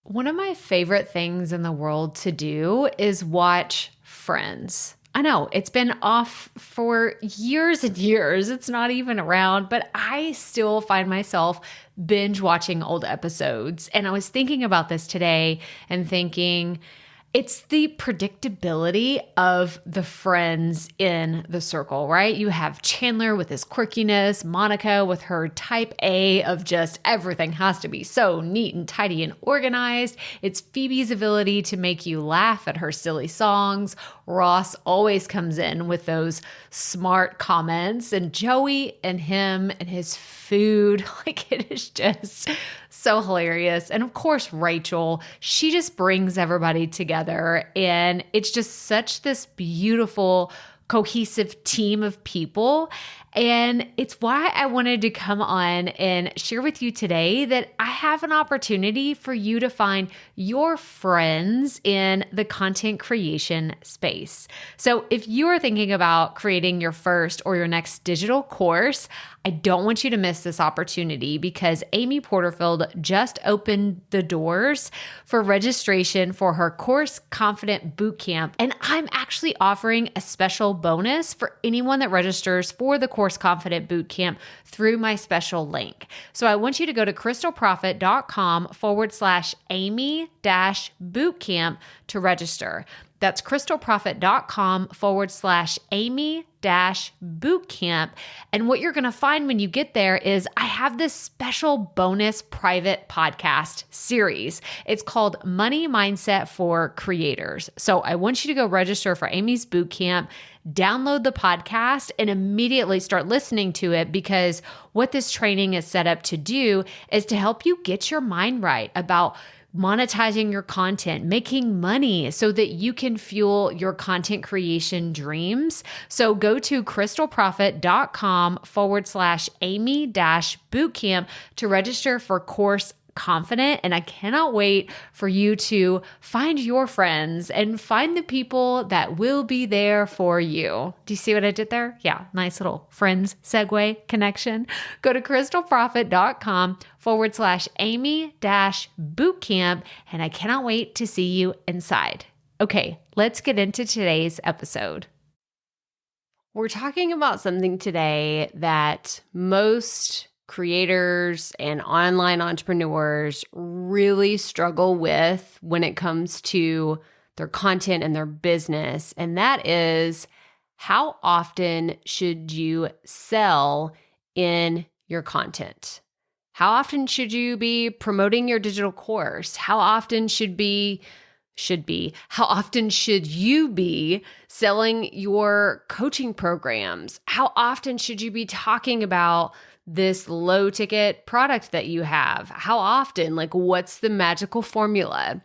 One of my favorite things in the world to do is watch Friends. I know it's been off for years and years. It's not even around, but I still find myself binge watching old episodes. And I was thinking about this today and thinking, it's the predictability of the friends in the circle, right? You have Chandler with his quirkiness, Monica with her type A of just everything has to be so neat and tidy and organized. It's Phoebe's ability to make you laugh at her silly songs. Ross always comes in with those smart comments, and Joey and him and his food, like it is just so hilarious. And of course, Rachel, she just brings everybody together, and it's just such this beautiful, cohesive team of people. And it's why I wanted to come on and share with you today that I have an opportunity for you to find your friends in the content creation space. So if you are thinking about creating your first or your next digital course, I don't want you to miss this opportunity because Amy Porterfield just opened the doors for registration for her Course Confident Bootcamp. And I'm actually offering a special bonus for anyone that registers for the Course Confident Bootcamp through my special link. So I want you to go to crystalprofit.com/Amy-bootcamp to register. That's crystalprofit.com/Amy-bootcamp. And what you're going to find when you get there is I have this special bonus private podcast series. It's called Money Mindset for Creators. So I want you to go register for Amy's bootcamp, download the podcast, and immediately start listening to it, because what this training is set up to do is to help you get your mind right about monetizing your content, making money so that you can fuel your content creation dreams. So go to crystalprofit.com/Amy-bootcamp to register for Course Confident. And I cannot wait for you to find your friends and find the people that will be there for you. Do you see what I did there? Yeah, nice little friends segue connection. Go to crystalprofit.com/Amy-bootcamp. And I cannot wait to see you inside. Okay, let's get into today's episode. We're talking about something today that most creators and online entrepreneurs really struggle with when it comes to their content and their business. And that is, how often should you sell in your content? How often should you be promoting your digital course? How often should you be selling your coaching programs? How often should you be talking about this low ticket product that you have? How often? Like, what's the magical formula?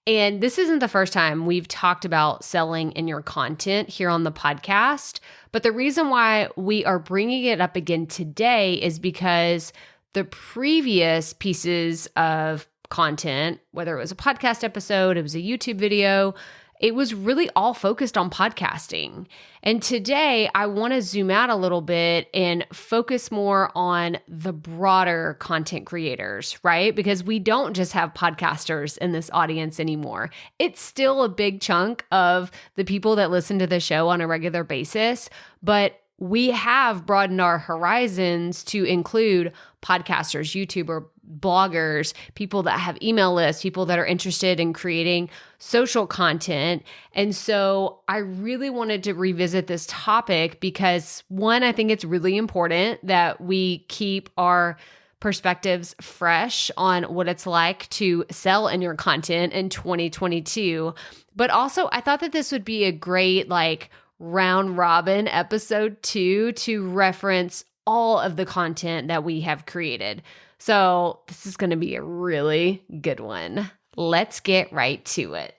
And this isn't the first time we've talked about selling in your content here on the podcast. But the reason why we are bringing it up again today is because the previous pieces of content, whether it was a podcast episode, it was a YouTube video, it was really all focused on podcasting. And today I want to zoom out a little bit and focus more on the broader content creators, right? Because we don't just have podcasters in this audience anymore. It's still a big chunk of the people that listen to the show on a regular basis, but we have broadened our horizons to include podcasters, YouTubers, bloggers, people that have email lists, people that are interested in creating social content. And so I really wanted to revisit this topic because, one, I think it's really important that we keep our perspectives fresh on what it's like to sell in your content in 2022. But also, I thought that this would be a great round robin episode too, to reference all of the content that we have created. So this is going to be a really good one. Let's get right to it.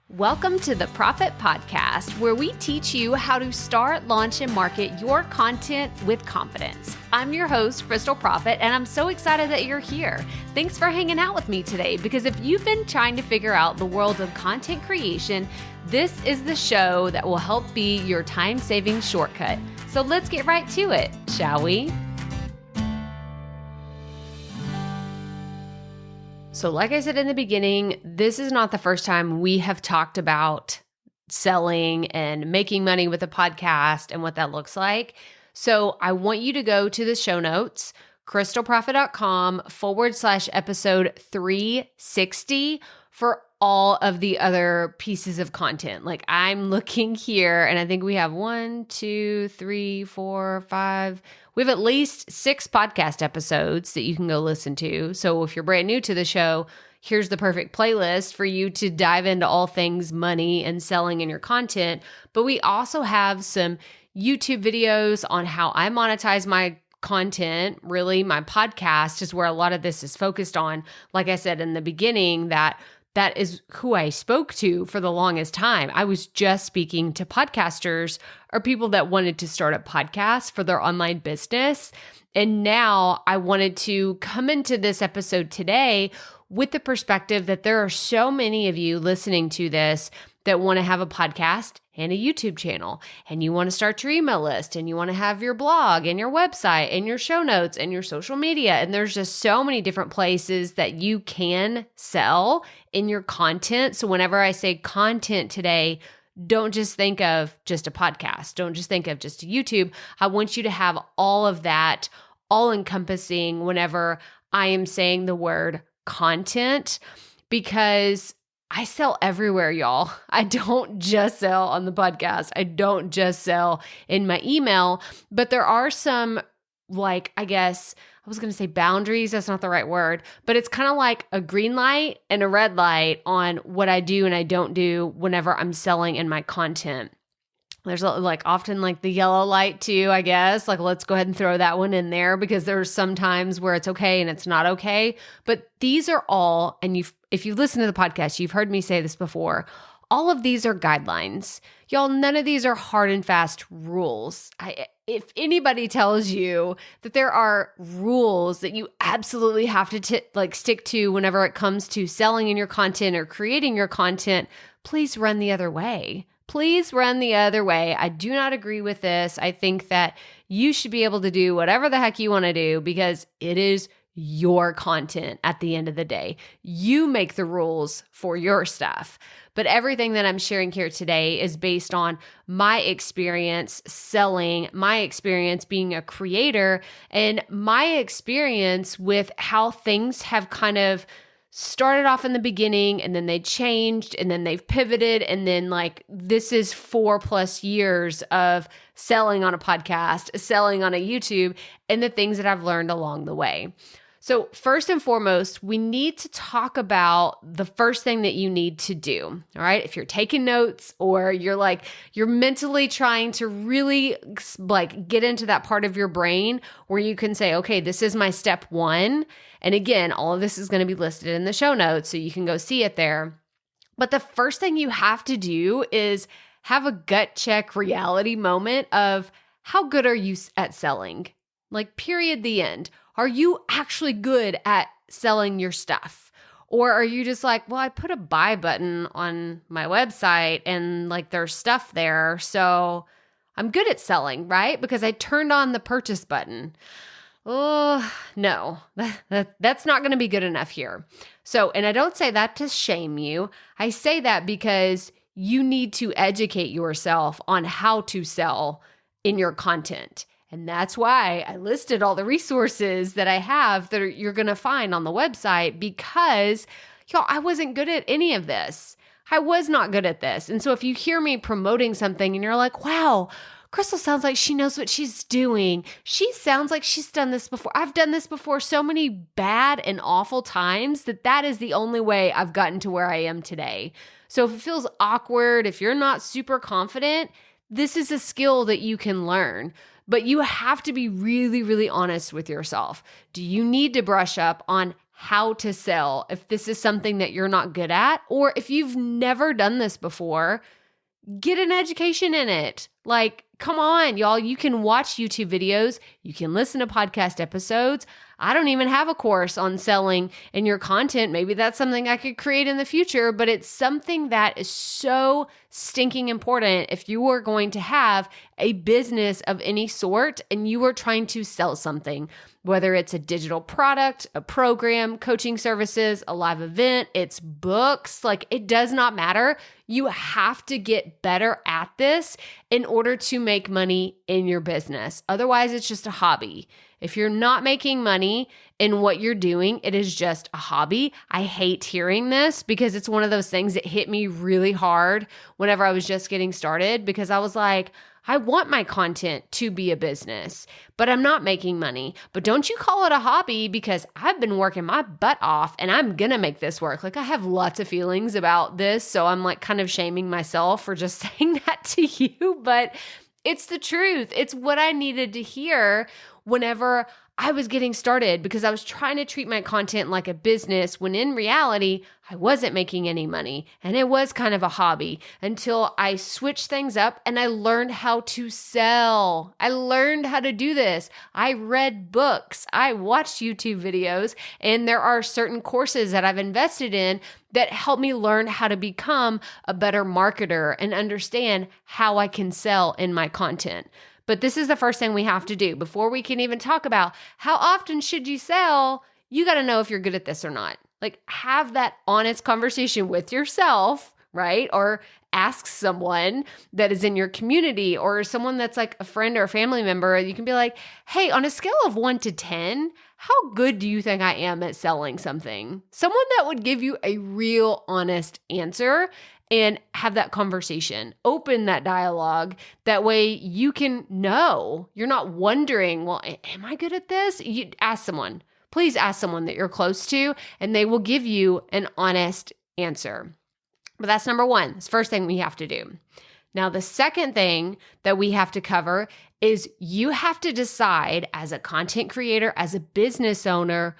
Welcome to the Profit Podcast, where we teach you how to start, launch, and market your content with confidence. I'm your host, Crystal Profit, and I'm so excited that you're here. Thanks for hanging out with me today, because if you've been trying to figure out the world of content creation, this is the show that will help be your time-saving shortcut. So let's get right to it, shall we? So like I said in the beginning, this is not the first time we have talked about selling and making money with a podcast and what that looks like. So I want you to go to the show notes, crystalprofit.com/episode 360 for all of the other pieces of content. Like I'm looking here and I think we have 1, 2, 3, 4, 5. We have at least 6 podcast episodes that you can go listen to. So if you're brand new to the show, here's the perfect playlist for you to dive into all things money and selling in your content. But we also have some YouTube videos on how I monetize my content. Really, my podcast is where a lot of this is focused on. Like I said in the beginning, that is who I spoke to for the longest time. I was just speaking to podcasters or people that wanted to start a podcast for their online business. And now I wanted to come into this episode today with the perspective that there are so many of you listening to this that want to have a podcast and a YouTube channel, and you want to start your email list, and you want to have your blog and your website and your show notes and your social media. And there's just so many different places that you can sell in your content. So whenever I say content today, don't just think of just a podcast. Don't just think of just a YouTube. I want you to have all of that all encompassing whenever I am saying the word content, because I sell everywhere, y'all. I don't just sell on the podcast. I don't just sell in my email, but there are some, like, I guess I was going to say boundaries. That's not the right word, but it's kind of like a green light and a red light on what I do and I don't do whenever I'm selling in my content. There's like often like the yellow light too, I guess. Like, let's go ahead and throw that one in there because there's some times where it's okay and it's not okay. But these are all, and if you've listened to the podcast, you've heard me say this before, all of these are guidelines. Y'all, none of these are hard and fast rules. If anybody tells you that there are rules that you absolutely have to stick to whenever it comes to selling in your content or creating your content, please run the other way. Please run the other way. I do not agree with this. I think that you should be able to do whatever the heck you want to do because it is your content at the end of the day. You make the rules for your stuff. But everything that I'm sharing here today is based on my experience selling, my experience being a creator, and my experience with how things have kind of started off in the beginning and then they changed and then they've pivoted. And then like, this is 4+ years of selling on a podcast, selling on a YouTube, and the things that I've learned along the way. So first and foremost, we need to talk about the first thing that you need to do. All right. If you're taking notes or you're mentally trying to really like get into that part of your brain where you can say, okay, this is my step 1. And again, all of this is going to be listed in the show notes so you can go see it there. But the first thing you have to do is have a gut check reality moment of how good are you at selling? Like, period, the end. Are you actually good at selling your stuff? Or are you just like, well, I put a buy button on my website and like there's stuff there, so I'm good at selling, right? Because I turned on the purchase button. Oh, no, that's not going to be good enough here. So, and I don't say that to shame you. I say that because you need to educate yourself on how to sell in your content. And that's why I listed all the resources that I have that you're going to find on the website because, y'all, I wasn't good at any of this. I was not good at this. And so if you hear me promoting something and you're like, wow, Crystal sounds like she knows what she's doing. She sounds like she's done this before. I've done this before so many bad and awful times that is the only way I've gotten to where I am today. So if it feels awkward, if you're not super confident, this is a skill that you can learn. But you have to be really, really honest with yourself. Do you need to brush up on how to sell if this is something that you're not good at? Or if you've never done this before, get an education in it. Like, come on, y'all. You can watch YouTube videos. You can listen to podcast episodes. I don't even have a course on selling in your content. Maybe that's something I could create in the future, but it's something that is so stinking important if you are going to have a business of any sort and you are trying to sell something. whether it's a digital product, a program, coaching services, a live event, it's books, like it does not matter. You have to get better at this in order to make money in your business. Otherwise, it's just a hobby. If you're not making money in what you're doing, it is just a hobby. I hate hearing this because it's one of those things that hit me really hard whenever I was just getting started, because I was like, I want my content to be a business, but I'm not making money. But don't you call it a hobby, because I've been working my butt off and I'm going to make this work. Like, I have lots of feelings about this. So I'm like kind of shaming myself for just saying that to you, but it's the truth. It's what I needed to hear whenever I was getting started, because I was trying to treat my content like a business when in reality, I wasn't making any money and it was kind of a hobby until I switched things up and I learned how to sell. I learned how to do this. I read books, I watched YouTube videos, and there are certain courses that I've invested in that help me learn how to become a better marketer and understand how I can sell in my content. But this is the first thing we have to do before we can even talk about how often should you sell. You got to know if you're good at this or not. Like, have that honest conversation with yourself, right? Or ask someone that is in your community or someone that's like a friend or a family member. You can be like, hey, on a scale of 1 to 10, how good do you think I am at selling something? Someone that would give you a real honest answer, and have that conversation, open that dialogue. That way you can know. You're not wondering, well, am I good at this? You ask someone. Please ask someone that you're close to, and they will give you an honest answer. But that's number one. It's the first thing we have to do. Now, the second thing that we have to cover is you have to decide as a content creator, as a business owner,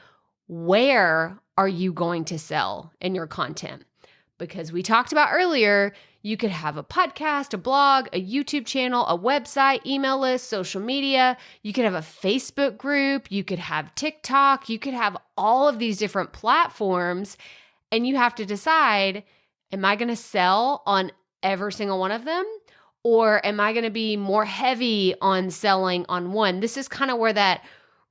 where are you going to sell in your content? Because we talked about earlier, you could have a podcast, a blog, a YouTube channel, a website, email list, social media. You could have a Facebook group. You could have TikTok. You could have all of these different platforms. And you have to decide, am I going to sell on every single one of them? Or am I going to be more heavy on selling on one? This is kind of where that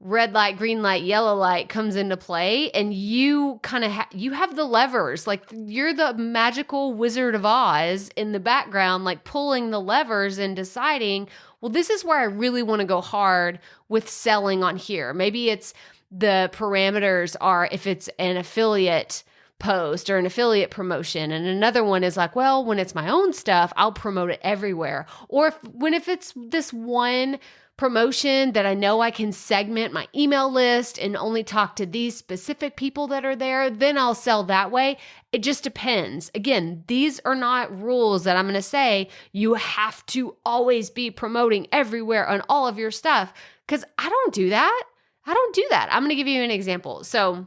red light, green light, yellow light comes into play, and you kind of you have the levers. Like, you're the magical Wizard of Oz in the background, like pulling the levers and deciding, well, this is where I really want to go hard with selling on here. Maybe it's the parameters are if it's an affiliate post or an affiliate promotion. And another one is like, well, when it's my own stuff, I'll promote it everywhere. Or if it's this one promotion that I know I can segment my email list and only talk to these specific people that are there, then I'll sell that way. It just depends. Again, these are not rules that I'm going to say you have to always be promoting everywhere on all of your stuff, because I don't do that. I'm going to give you an example. So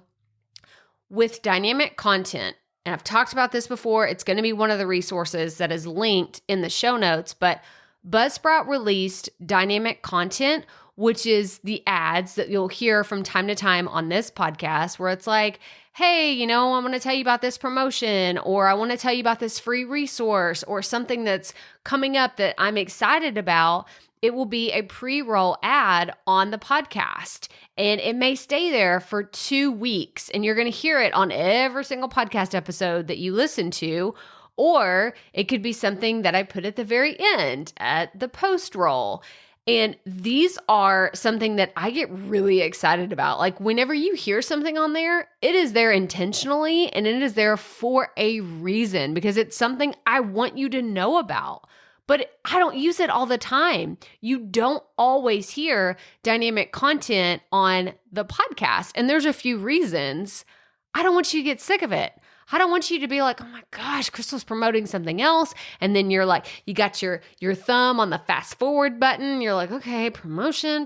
with dynamic content, and I've talked about this before, it's going to be one of the resources that is linked in the show notes, but Buzzsprout released dynamic content, which is the ads that you'll hear from time to time on this podcast, where it's like, hey, I'm going to tell you about this promotion, or I want to tell you about this free resource, or something that's coming up that I'm excited about. It will be a pre-roll ad on the podcast, and it may stay there for 2 weeks, and you're going to hear it on every single podcast episode that you listen to. Or it could be something that I put at the very end at the post roll. And these are something that I get really excited about. Like, whenever you hear something on there, it is there intentionally, and it is there for a reason, because it's something I want you to know about. But I don't use it all the time. You don't always hear dynamic content on the podcast. And there's a few reasons. I don't want you to get sick of it. I don't want you to be like, oh my gosh, Crystal's promoting something else. And then you're like, you got your thumb on the fast forward button. You're like, okay, promotion.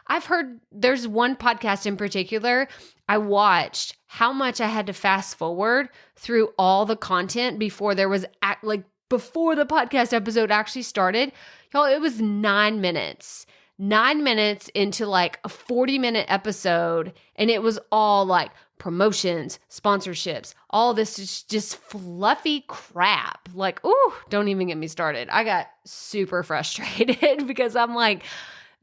I've heard there's one podcast in particular. I watched how much I had to fast forward through all the content before before the podcast episode actually started. Y'all, it was 9 minutes. 9 minutes into like a 40-minute episode. And it was all like promotions, sponsorships, all this is just fluffy crap. Like, ooh, don't even get me started. I got super frustrated because I'm like,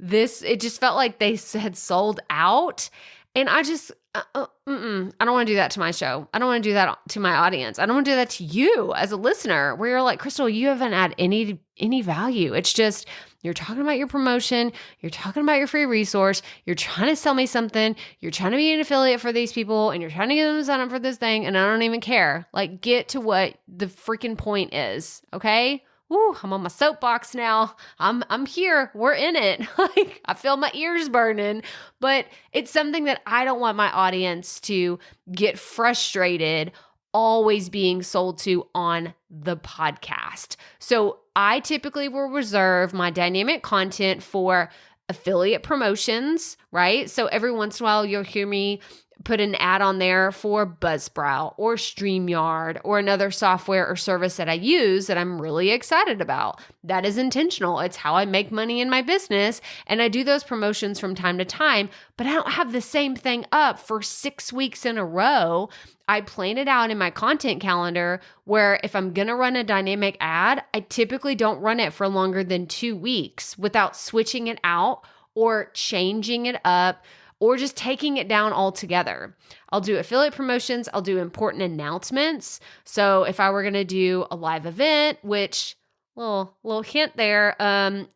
it just felt like they had sold out. And I just, I don't want to do that to my show. I don't want to do that to my audience. I don't want to do that to you as a listener, where you're like, Crystal, you haven't had any value. It's just, you're talking about your promotion. You're talking about your free resource. You're trying to sell me something. You're trying to be an affiliate for these people, and you're trying to get them to sign up for this thing. And I don't even care. Like, get to what the freaking point is. Okay. Woo, I'm on my soapbox now. I'm here. We're in it. Like, I feel my ears burning, but it's something that I don't want my audience to get frustrated always being sold to on the podcast. So I typically will reserve my dynamic content for affiliate promotions, right? So every once in a while, you'll hear me put an ad on there for Buzzsprout or StreamYard or another software or service that I use that I'm really excited about. That is intentional. It's how I make money in my business. And I do those promotions from time to time, but I don't have the same thing up for 6 weeks in a row. I plan it out in my content calendar where if I'm going to run a dynamic ad, I typically don't run it for longer than 2 weeks without switching it out or changing it up, or just taking it down altogether. I'll do affiliate promotions. I'll do important announcements. So if I were going to do a live event, which, little hint there,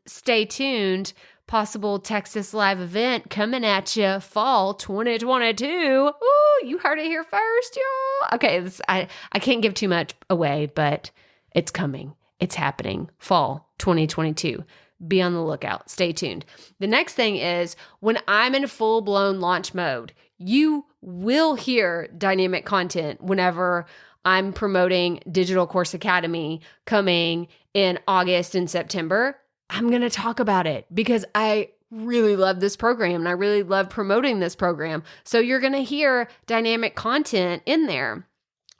stay tuned, possible Texas live event coming at you fall 2022. Ooh, you heard it here first, y'all. Okay, I can't give too much away, but it's coming. It's happening. Fall 2022. Be on the lookout. Stay tuned. The next thing is when I'm in full-blown launch mode, you will hear dynamic content whenever I'm promoting Digital Course Academy coming in August and September. I'm going to talk about it because I really love this program and I really love promoting this program. So you're going to hear dynamic content in there.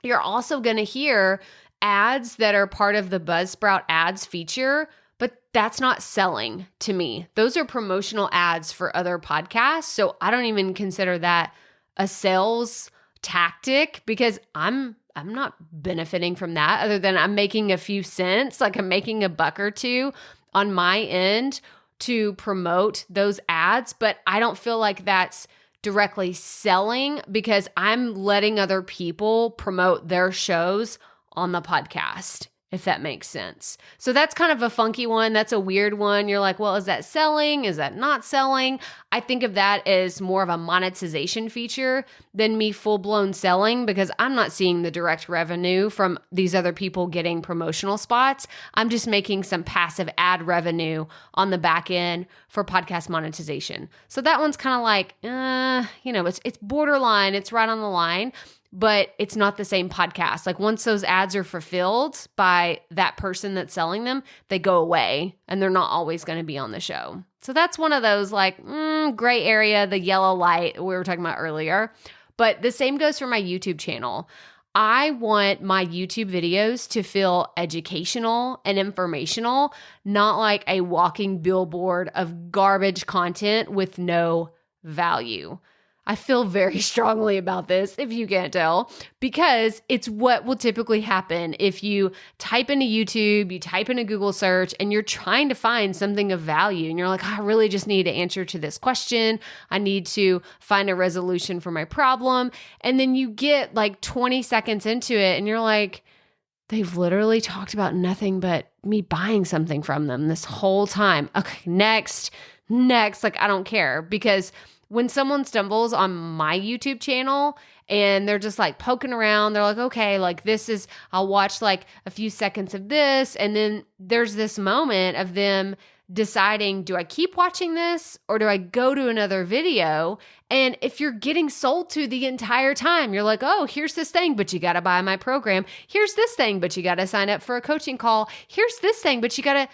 You're also going to hear ads that are part of the Buzzsprout ads feature, but that's not selling to me. Those are promotional ads for other podcasts. So I don't even consider that a sales tactic because I'm not benefiting from that other than I'm making a few cents, like I'm making a buck or two on my end to promote those ads, but I don't feel like that's directly selling because I'm letting other people promote their shows on the podcast, if that makes sense. So that's kind of a funky one. That's a weird one. You're like, well, is that selling? Is that not selling? I think of that as more of a monetization feature than me full-blown selling because I'm not seeing the direct revenue from these other people getting promotional spots. I'm just making some passive ad revenue on the back end for podcast monetization. So that one's kind of like, it's borderline. It's right on the line. But it's not the same podcast. Like once those ads are fulfilled by that person that's selling them, they go away and they're not always going to be on the show. So that's one of those like gray area, the yellow light we were talking about earlier. But the same goes for my YouTube channel. I want my YouTube videos to feel educational and informational, not like a walking billboard of garbage content with no value. I feel very strongly about this, if you can't tell, because it's what will typically happen if you type into YouTube, you type in a Google search, and you're trying to find something of value. And you're like, I really just need an answer to this question. I need to find a resolution for my problem. And then you get like 20 seconds into it, and you're like, they've literally talked about nothing but me buying something from them this whole time. Okay, next. Like, I don't care because when someone stumbles on my YouTube channel and they're just like poking around, they're like, okay, like I'll watch like a few seconds of this. And then there's this moment of them deciding, do I keep watching this or do I go to another video? And if you're getting sold to the entire time, you're like, oh, here's this thing, but you got to buy my program. Here's this thing, but you got to sign up for a coaching call. Here's this thing, but you got to...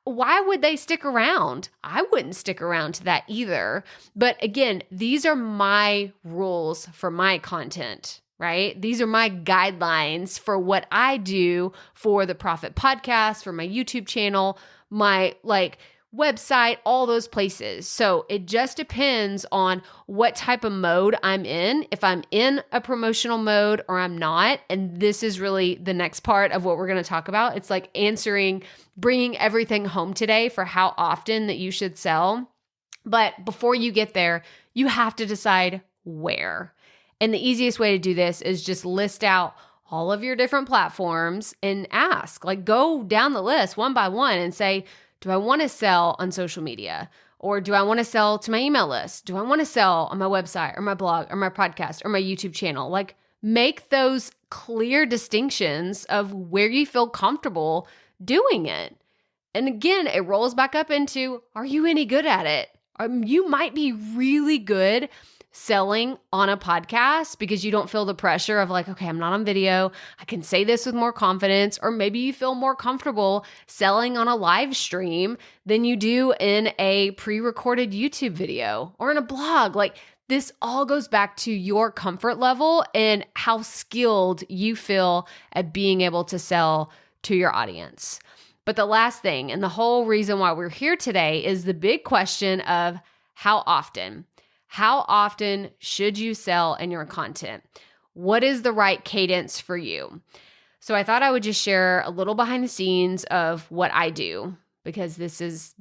Why would they stick around? I wouldn't stick around to that either. But again, these are my rules for my content, right? These are my guidelines for what I do for the Profit Podcast, for my YouTube channel, my website, all those places. So it just depends on what type of mode I'm in, if I'm in a promotional mode or I'm not. And this is really the next part of what we're going to talk about. It's like bringing everything home today for how often that you should sell. But before you get there, you have to decide where. And the easiest way to do this is just list out all of your different platforms and ask, like go down the list one by one and say, do I want to sell on social media? Or do I want to sell to my email list? Do I want to sell on my website or my blog or my podcast or my YouTube channel? Like make those clear distinctions of where you feel comfortable doing it. And again, it rolls back up into, are you any good at it? You might be really good selling on a podcast because you don't feel the pressure of like, okay, I'm not on video. I can say this with more confidence. Or maybe you feel more comfortable selling on a live stream than you do in a pre-recorded YouTube video or in a blog. Like this all goes back to your comfort level and how skilled you feel at being able to sell to your audience. But the last thing, and the whole reason why we're here today, is the big question of how often. How often should you sell in your content? What is the right cadence for you? So I thought I would just share a little behind the scenes of what I do, because this is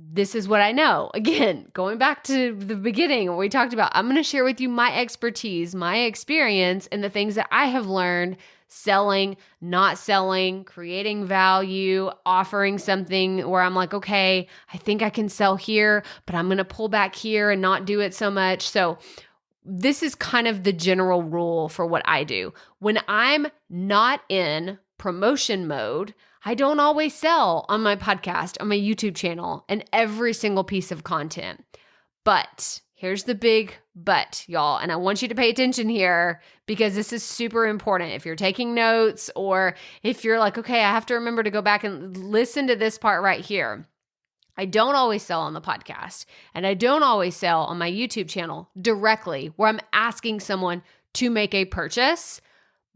what I know. Again, going back to the beginning where we talked about, I'm going to share with you my expertise, my experience, and the things that I have learned selling, not selling, creating value, offering something where I'm like, okay, I think I can sell here, but I'm going to pull back here and not do it so much. So this is kind of the general rule for what I do. When I'm not in promotion mode, I don't always sell on my podcast, on my YouTube channel, and every single piece of content. But here's the big but, y'all. And I want you to pay attention here because this is super important. If you're taking notes or if you're like, okay, I have to remember to go back and listen to this part right here. I don't always sell on the podcast and I don't always sell on my YouTube channel directly where I'm asking someone to make a purchase,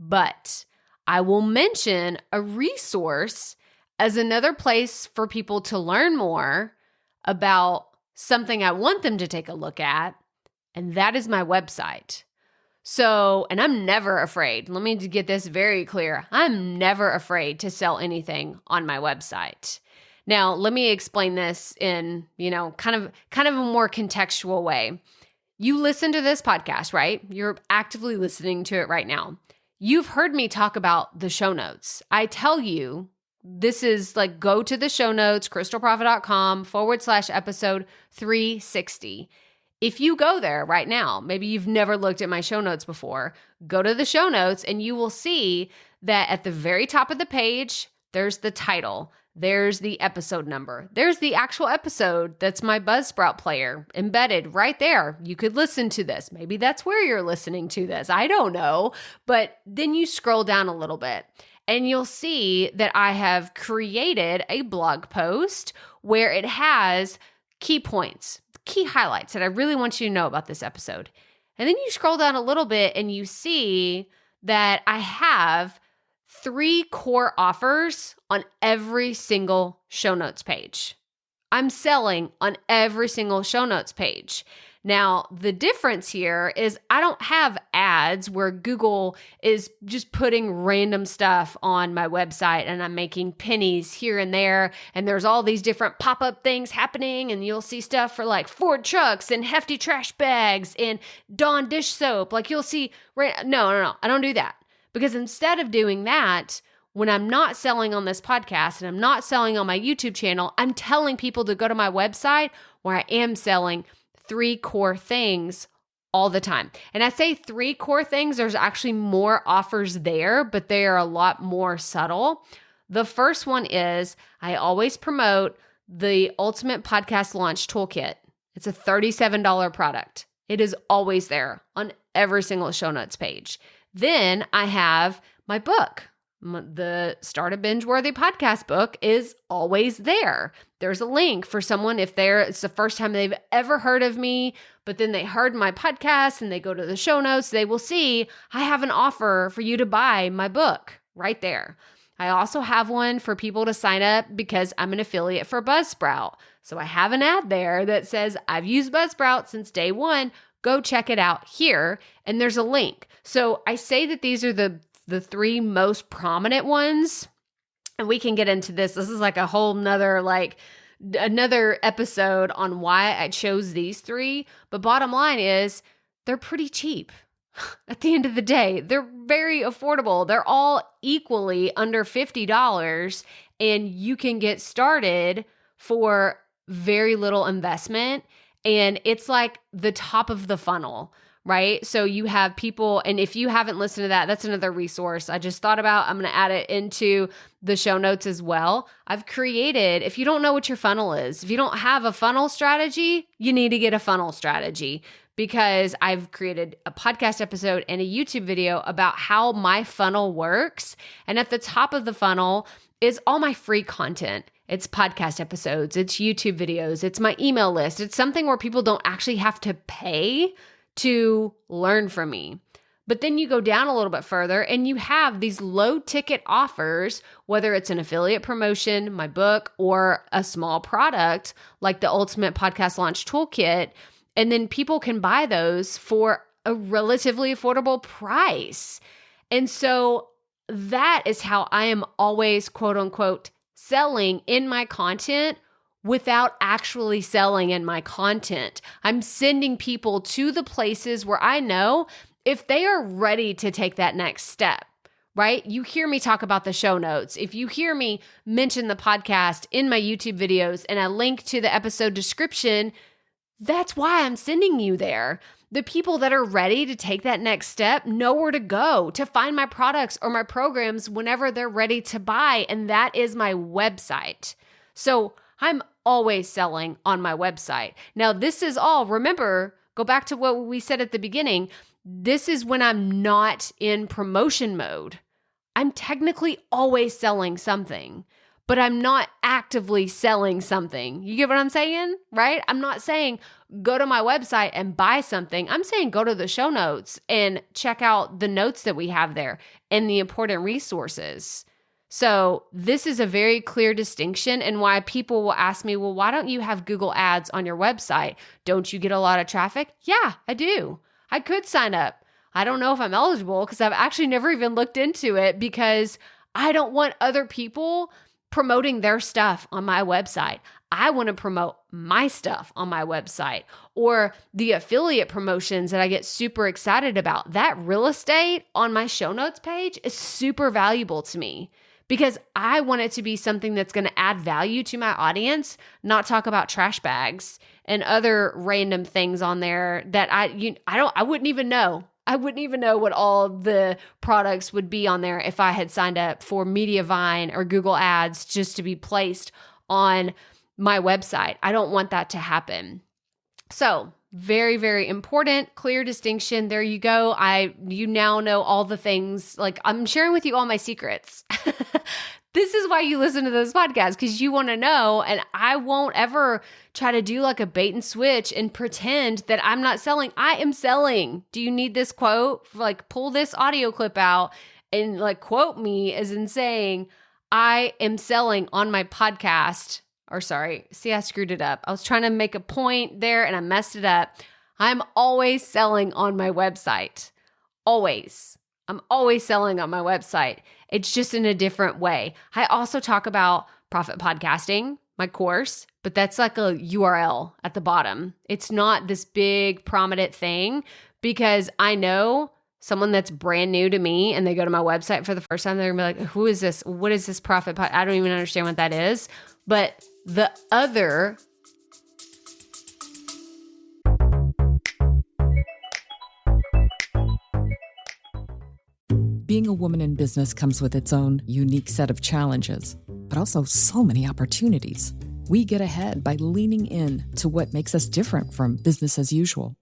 but I will mention a resource as another place for people to learn more about something I want them to take a look at, and that is my website. So, and I'm never afraid. Let me get this very clear. I'm never afraid to sell anything on my website. Now, let me explain this in, kind of a more contextual way. You listen to this podcast, right? You're actively listening to it right now. You've heard me talk about the show notes. I tell you, this is like, go to the show notes, crystalprofit.com/episode 360. If you go there right now, maybe you've never looked at my show notes before, go to the show notes and you will see that at the very top of the page, there's the title, there's the episode number, there's the actual episode that's my Buzzsprout player embedded right there. You could listen to this. Maybe that's where you're listening to this. I don't know. But then you scroll down a little bit and you'll see that I have created a blog post where it has key points, key highlights that I really want you to know about this episode. And then you scroll down a little bit and you see that I have 3 core offers on every single show notes page. I'm selling on every single show notes page. Now, the difference here is I don't have ads where Google is just putting random stuff on my website and I'm making pennies here and there. And there's all these different pop-up things happening and you'll see stuff for like Ford trucks and hefty trash bags and Dawn dish soap. Like you'll see, no, I don't do that. Because instead of doing that, when I'm not selling on this podcast and I'm not selling on my YouTube channel, I'm telling people to go to my website where I am selling 3 core things all the time. And I say 3 core things, there's actually more offers there, but they are a lot more subtle. The first one is I always promote the Ultimate Podcast Launch Toolkit. It's a $37 product. It is always there on every single show notes page. Then I have my book. The Start a Binge-Worthy Podcast book is always there. There's a link for someone if it's the first time they've ever heard of me, but then they heard my podcast and they go to the show notes, they will see I have an offer for you to buy my book right there. I also have one for people to sign up because I'm an affiliate for Buzzsprout. So I have an ad there that says I've used Buzzsprout since day one. Go check it out here. And there's a link. So I say that these are the 3 most prominent ones, and we can get into this. This is like a whole nother another episode on why I chose these three. But bottom line is they're pretty cheap. At the end of the day, they're very affordable. They're all equally under $50, and you can get started for very little investment. And it's like the top of the funnel, right? So you have people, and if you haven't listened to that, that's another resource I just thought about. I'm going to add it into the show notes as well. I've created, if you don't know what your funnel is, if you don't have a funnel strategy, you need to get a funnel strategy, because I've created a podcast episode and a YouTube video about how my funnel works. And at the top of the funnel is all my free content. It's podcast episodes, it's YouTube videos, it's my email list. It's something where people don't actually have to pay to learn from me. But then you go down a little bit further and you have these low ticket offers, whether it's an affiliate promotion, my book, or a small product like the Ultimate Podcast Launch Toolkit. And then people can buy those for a relatively affordable price. And so that is how I am always, quote unquote, selling in my content without actually selling in my content. I'm sending people to the places where I know if they are ready to take that next step, right? You hear me talk about the show notes. If you hear me mention the podcast in my YouTube videos and a link to the episode description, that's why I'm sending you there. The people that are ready to take that next step know where to go to find my products or my programs whenever they're ready to buy, and that is my website. So I'm always selling on my website. Now, this is all, remember, go back to what we said at the beginning. This is when I'm not in promotion mode. I'm technically always selling something, but I'm not actively selling something. You get what I'm saying, right? I'm not saying go to my website and buy something. I'm saying go to the show notes and check out the notes that we have there and the important resources. So this is a very clear distinction, and why people will ask me, well, why don't you have Google Ads on your website? Don't you get a lot of traffic? Yeah, I do. I could sign up. I don't know if I'm eligible because I've actually never even looked into it, because I don't want other people promoting their stuff on my website. I want to promote my stuff on my website, or the affiliate promotions that I get super excited about. That real estate on my show notes page is super valuable to me, because I want it to be something that's going to add value to my audience, not talk about trash bags and other random things on there that I wouldn't even know. I wouldn't even know what all the products would be on there if I had signed up for Mediavine or Google Ads just to be placed on my website. I don't want that to happen. So very, very important, clear distinction. There you go. You now know all the things. Like, I'm sharing with you all my secrets. This is why you listen to those podcasts, because you want to know, and I won't ever try to do like a bait and switch and pretend that I'm not selling. I am selling. Do you need this quote? Like, pull this audio clip out and like quote me as in saying, I am selling on my podcast. Or sorry, see, I screwed it up. I was trying to make a point there and I messed it up. I'm always selling on my website. Always. I'm always selling on my website. It's just in a different way. I also talk about profit podcasting, my course, but that's like a URL at the bottom. It's not this big prominent thing, because I know someone that's brand new to me and they go to my website for the first time, they're gonna be like, who is this? What is this profit pod? I don't even understand what that is. But the other Being a woman in business comes with its own unique set of challenges, but also so many opportunities. We get ahead by leaning in to what makes us different from business as usual.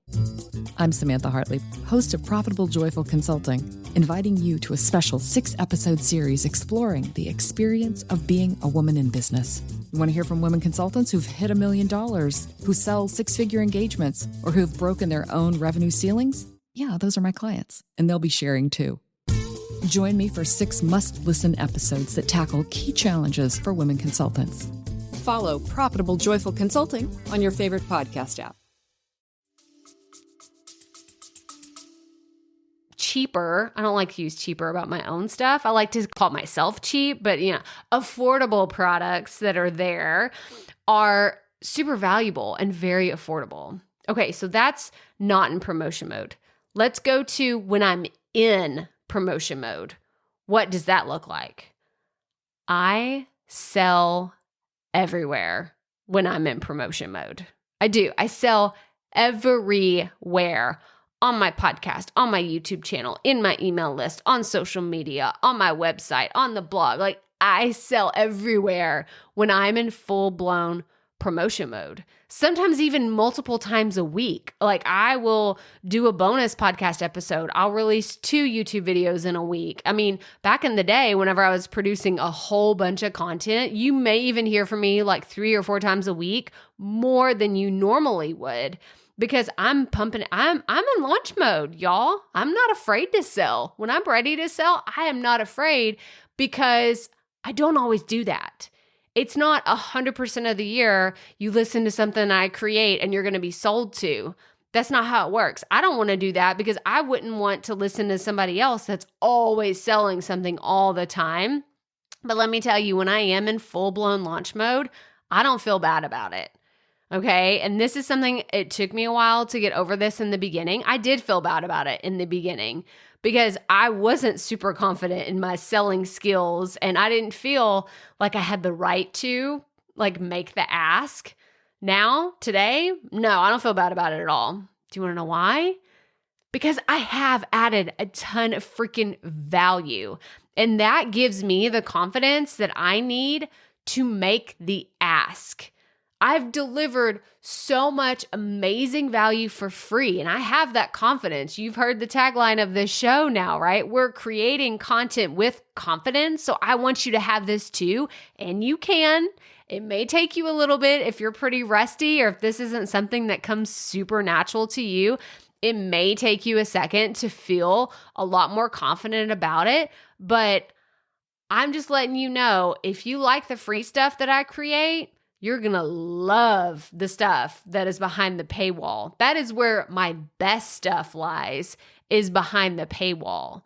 I'm Samantha Hartley, host of Profitable Joyful Consulting, inviting you to a special 6-episode series exploring the experience of being a woman in business. You want to hear from women consultants who've hit $1 million, who sell 6-figure engagements, or who've broken their own revenue ceilings? Yeah, those are my clients, and they'll be sharing too. Join me for 6 must-listen episodes that tackle key challenges for women consultants. Follow Profitable Joyful Consulting on your favorite podcast app. cheaper. I don't like to use cheaper about my own stuff. I like to call myself cheap, but affordable products that are there are super valuable and very affordable. Okay, so that's not in promotion mode. Let's go to when I'm in promotion mode. What does that look like? I sell everywhere when I'm in promotion mode. I do. I sell everywhere. On my podcast, on my YouTube channel, in my email list, on social media, on my website, on the blog. Like, I sell everywhere when I'm in full-blown promotion mode. Sometimes even multiple times a week. Like, I will do a bonus podcast episode. I'll release 2 YouTube videos in a week. I mean, back in the day, whenever I was producing a whole bunch of content, you may even hear from me like 3 or 4 times a week, more than you normally would. Because I'm in launch mode, y'all. I'm not afraid to sell. When I'm ready to sell, I am not afraid because I don't always do that. It's not 100% of the year you listen to something I create and you're going to be sold to. That's not how it works. I don't want to do that because I wouldn't want to listen to somebody else that's always selling something all the time. But let me tell you, when I am in full-blown launch mode, I don't feel bad about it. Okay. And this is something, it took me a while to get over this in the beginning. I did feel bad about it in the beginning because I wasn't super confident in my selling skills and I didn't feel like I had the right to like make the ask. Now, today, no, I don't feel bad about it at all. Do you want to know why? Because I have added a ton of freaking value. And that gives me the confidence that I need to make the ask. I've delivered so much amazing value for free, and I have that confidence. You've heard the tagline of this show now, right? We're creating content with confidence, so I want you to have this too, and you can. It may take you a little bit if you're pretty rusty or if this isn't something that comes super natural to you. It may take you a second to feel a lot more confident about it, but I'm just letting you know, if you like the free stuff that I create, you're going to love the stuff that is behind the paywall. That is where my best stuff lies, is behind the paywall.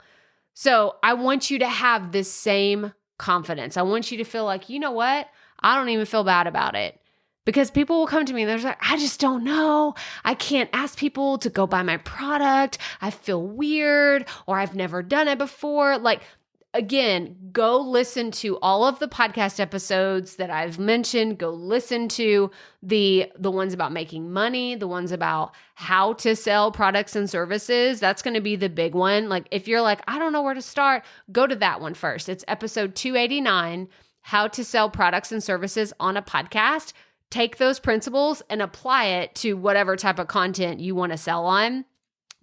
So I want you to have this same confidence. I want you to feel like, you know what? I don't even feel bad about it. Because people will come to me and they're like, I just don't know. I can't ask people to go buy my product. I feel weird, or I've never done it before. Like, again, go listen to all of the podcast episodes that I've mentioned. Go listen to the ones about making money, the ones about how to sell products and services. That's going to be the big one. Like, if you're like, I don't know where to start, go to that one first. It's episode 289, How to Sell Products and Services on a Podcast. Take those principles and apply it to whatever type of content you want to sell on.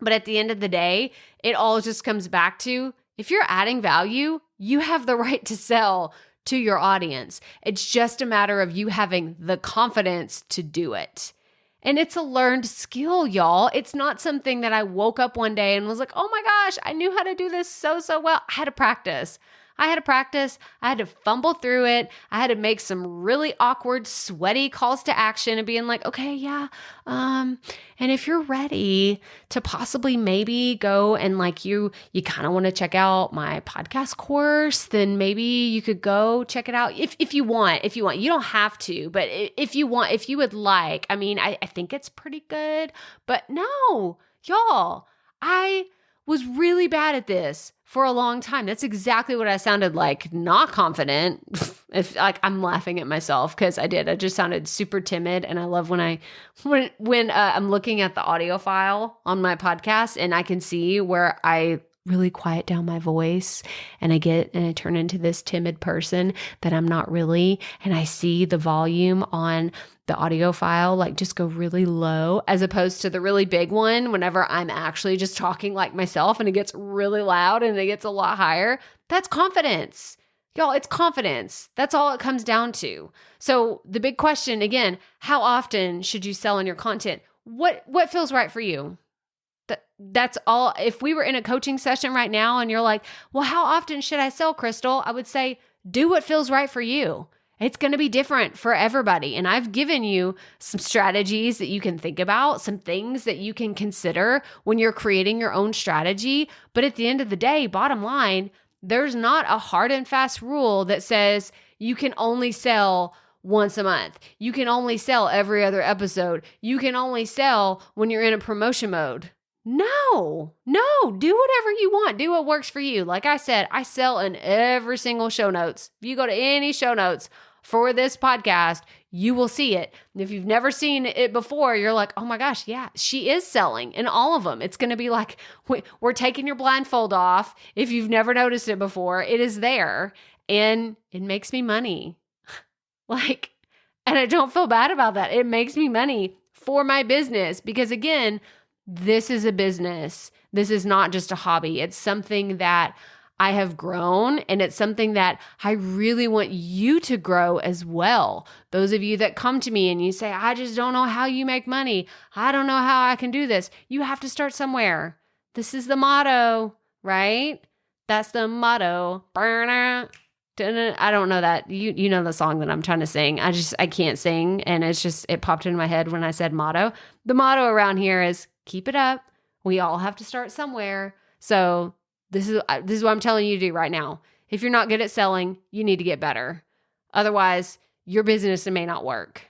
But at the end of the day, it all just comes back to, if you're adding value, you have the right to sell to your audience. It's just a matter of you having the confidence to do it. And it's a learned skill, y'all. It's not something that I woke up one day and was like, oh my gosh, I knew how to do this so well. I had to practice. I had to fumble through it. I had to make some really awkward, sweaty calls to action and being like, okay, yeah. And if you're ready to possibly maybe go and like you kind of want to check out my podcast course, then maybe you could go check it out if you want. You don't have to, but if you want, if you would like, I mean, I think it's pretty good, but no, y'all, I was really bad at this for a long time. That's exactly what I sounded like, not confident. If like I'm laughing at myself because I did. I just sounded super timid, and I love when I'm looking at the audio file on my podcast and I can see where I really quiet down my voice and I turn into this timid person that I'm not really, and I see the volume on the audio file like just go really low as opposed to the really big one whenever I'm actually just talking like myself and it gets really loud and it gets a lot higher. That's confidence. Y'all, it's confidence. That's all it comes down to. So the big question again, how often should you sell on your content? What feels right for you? That's all. If we were in a coaching session right now and you're like, well, how often should I sell, Crystal? I would say, do what feels right for you. It's going to be different for everybody. And I've given you some strategies that you can think about, some things that you can consider when you're creating your own strategy. But at the end of the day, bottom line, there's not a hard and fast rule that says you can only sell once a month. You can only sell every other episode. You can only sell when you're in a promotion mode. No, do whatever you want. Do what works for you. Like I said, I sell in every single show notes. If you go to any show notes for this podcast, you will see it. And if you've never seen it before, you're like, oh my gosh, yeah, she is selling in all of them. It's going to be like, we're taking your blindfold off. If you've never noticed it before, it is there and it makes me money. And I don't feel bad about that. It makes me money for my business because again, this is a business. This is not just a hobby. It's something that I have grown and it's something that I really want you to grow as well. Those of you that come to me and you say, I just don't know how you make money. I don't know how I can do this. You have to start somewhere. This is the motto, right? That's the motto. I don't know that. You know the song that I'm trying to sing. I can't sing. And it popped into my head when I said motto. The motto around here is keep it up. We all have to start somewhere. So this is what I'm telling you to do right now. If you're not good at selling, you need to get better. Otherwise, your business may not work.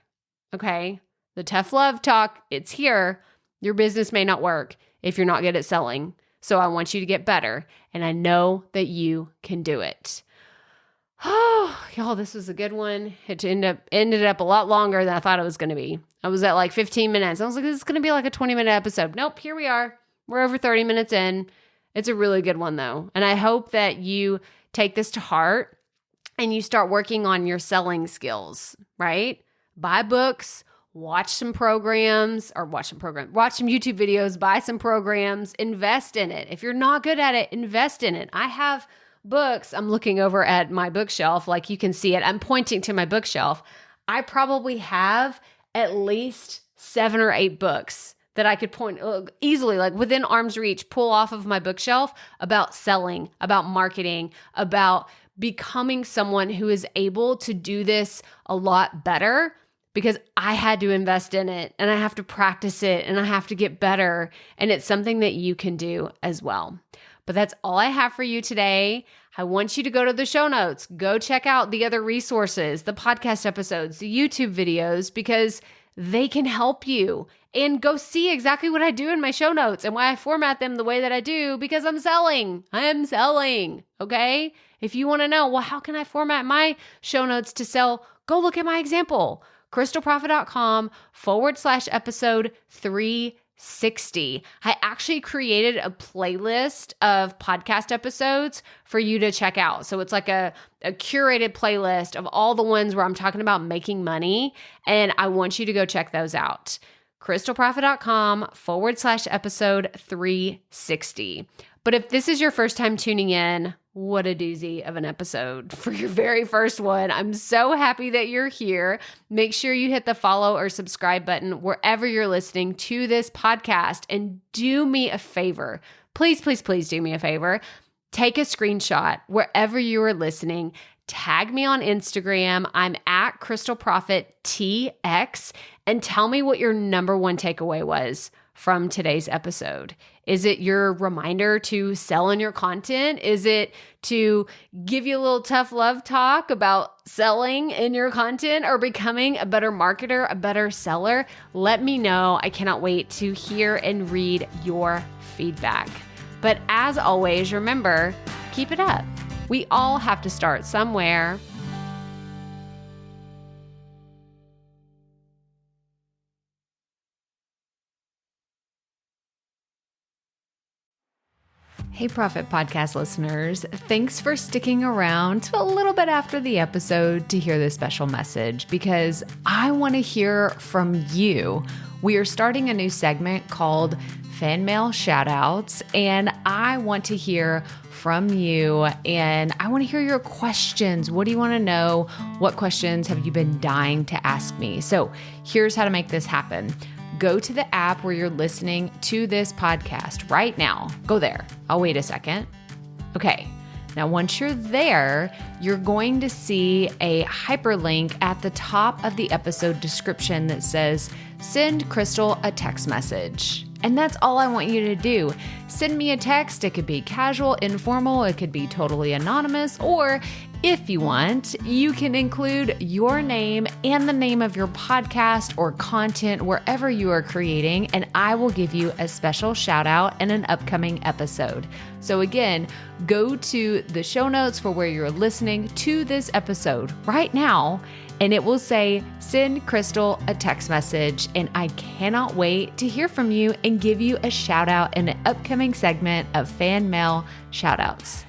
Okay? The tough love talk, it's here. Your business may not work if you're not good at selling. So I want you to get better. And I know that you can do it. Oh, y'all, this was a good one. It ended up a lot longer than I thought it was going to be. I was at like 15 minutes. I was like, this is going to be like a 20-minute episode. Nope, here we are. We're over 30 minutes in. It's a really good one though. And I hope that you take this to heart and you start working on your selling skills, right? Buy books, watch some YouTube videos, buy some programs, invest in it. If you're not good at it, invest in it. I have books. I'm looking over at my bookshelf, like you can see it. I'm pointing to my bookshelf. I probably have at least 7 or 8 books that I could point easily, like within arm's reach, pull off of my bookshelf about selling, about marketing, about becoming someone who is able to do this a lot better because I had to invest in it and I have to practice it and I have to get better. And it's something that you can do as well. But that's all I have for you today. I want you to go to the show notes, go check out the other resources, the podcast episodes, the YouTube videos, because they can help you. And go see exactly what I do in my show notes and why I format them the way that I do, because I'm selling. I am selling, okay? If you want to know, well, how can I format my show notes to sell? Go look at my example, crystalprofit.com/episode 360. I actually created a playlist of podcast episodes for you to check out. So it's like a curated playlist of all the ones where I'm talking about making money. And I want you to go check those out. crystalprofit.com/episode 360. But if this is your first time tuning in, what a doozy of an episode for your very first one. I'm so happy that you're here. Make sure you hit the follow or subscribe button wherever you're listening to this podcast. And do me a favor. Please, please, please do me a favor. Take a screenshot wherever you are listening. Tag me on Instagram. I'm at crystalprofitTX and tell me what your number one takeaway was from today's episode. Is it your reminder to sell in your content? Is it to give you a little tough love talk about selling in your content or becoming a better marketer, a better seller? Let me know. I cannot wait to hear and read your feedback. But as always, remember, keep it up. We all have to start somewhere. Hey, Profit Podcast listeners. Thanks for sticking around to a little bit after the episode to hear this special message because I want to hear from you. We are starting a new segment called Fan Mail Shoutouts, and I want to hear from you and I want to hear your questions. What do you want to know? What questions have you been dying to ask me? So here's how to make this happen. Go to the app where you're listening to this podcast right now. Go there. I'll wait a second. Okay. Now, once you're there, you're going to see a hyperlink at the top of the episode description that says, send Crystal a text message. And that's all I want you to do. Send me a text. It could be casual, informal. It could be totally anonymous. Or if you want, you can include your name and the name of your podcast or content wherever you are creating, and I will give you a special shout out in an upcoming episode. So again, go to the show notes for where you're listening to this episode right now, and it will say, send Crystal a text message. And I cannot wait to hear from you and give you a shout out in an upcoming segment of Fan Mail Shoutouts.